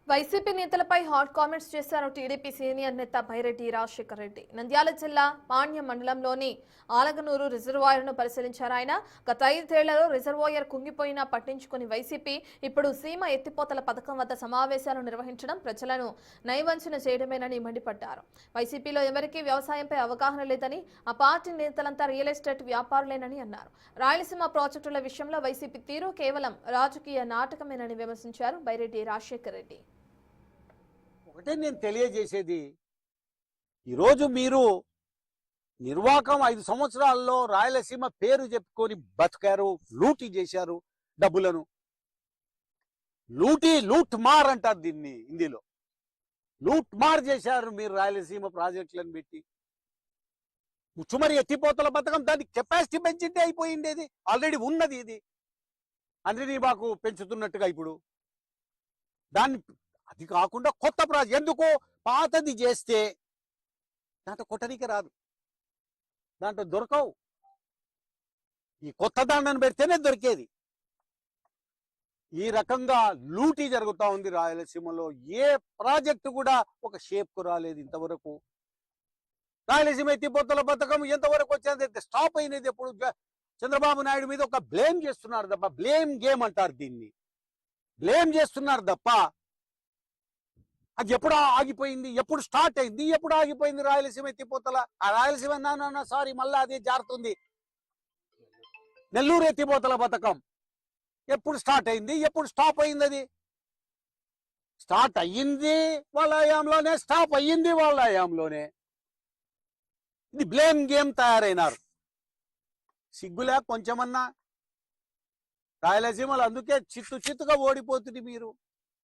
YCP నేతలపై hot comments చేశారు TDP senior నేత బైరెడ్డి రాజశేఖర్ రెడ్డి. నంద్యాల జిల్లా పాణ్యం మండలంలోని ఆలగనూరు రిజర్వాయర్ను పరిశీలించారు ఆయన. గత 5 ఏళ్లలో రిజర్వాయర్ కుంగిపోయినా పట్టించుకుని వైసీపీ ఇప్పుడు సీమ ఎత్తిపోతల పథకం వద్ద సమావేశాలు నిర్వహించడం ప్రజలను నయవంచన చేయడమేనని మండిపడ్డారు. వైసీపీలో ఎవరికీ వ్యవసాయంపై అవగాహన లేదని, ఆ పార్టీ నేతలంతా రియల్ ఎస్టేట్ వ్యాపారులేనని అన్నారు. రాయలసీమ ప్రాజెక్టుల విషయంలో వైసీపీ తీరు కేవలం రాజకీయ నాటకమేనని విమర్శించారు బైరెడ్డి రాజశేఖర్ రెడ్డి. ఒకటే నేను తెలియజేసేది, ఈరోజు మీరు నిర్వాకం 5 సంవత్సరాల్లో రాయలసీమ పేరు చెప్పుకొని బతికారు, లూటీ చేశారు డబ్బులను. లూట్ మార్ అంటారు దీన్ని హిందీలో. లూట్ మార్ చేశారు మీరు రాయలసీమ ప్రాజెక్టులను పెట్టి. ముచ్చుమరి ఎత్తిపోతల పథకం దాని కెపాసిటీ పెంచింటే అయిపోయిండేది. ఆల్రెడీ ఉన్నది ఇది, అంద్రినీబాకు పెంచుతున్నట్టుగా ఇప్పుడు. దాన్ని అది కాకుండా కొత్త ప్రాజెక్ట్ ఎందుకు? పాతది చేస్తే దాంట్లో కొట్టడానికి రాదు, దాంట్లో దొరకవు. ఈ కొత్త దాంట్లను పెడితేనే దొరికేది. ఈ రకంగా లూటీ జరుగుతూ ఉంది రాయలసీమలో. ఏ ప్రాజెక్టు కూడా ఒక షేప్కు రాలేదు ఇంతవరకు. రాయలసీమ ఎత్తిపోతల పథకం ఎంతవరకు వచ్చింది? స్టాప్ అయినది ఎప్పుడు? చంద్రబాబు నాయుడు మీద ఒక బ్లేమ్ చేస్తున్నారు తప్ప, బ్లేమ్ గేమ్ అంటారు దీన్ని. బ్లేమ్ చేస్తున్నారు తప్ప అది ఎప్పుడు ఆగిపోయింది, ఎప్పుడు స్టార్ట్ అయింది, ఎప్పుడు ఆగిపోయింది రాయలసీమ ఎత్తిపోతల? ఆ రాయలసీమ సారీ మళ్ళీ అదే జారుతుంది. నెల్లూరు ఎత్తిపోతల పథకం ఎప్పుడు స్టార్ట్ అయింది, ఎప్పుడు స్టాప్ అయింది? అది స్టార్ట్ అయ్యింది వాళ్ళ హయాంలోనే, స్టాప్ అయ్యింది వాళ్ళ హయాంలోనే. ఇది బ్లేమ్ గేమ్ తయారైనారు. సిగ్గులే కొంచెమన్నా? రాయలసీమలో అందుకే చిత్తుగా ఓడిపోతుంది మీరు.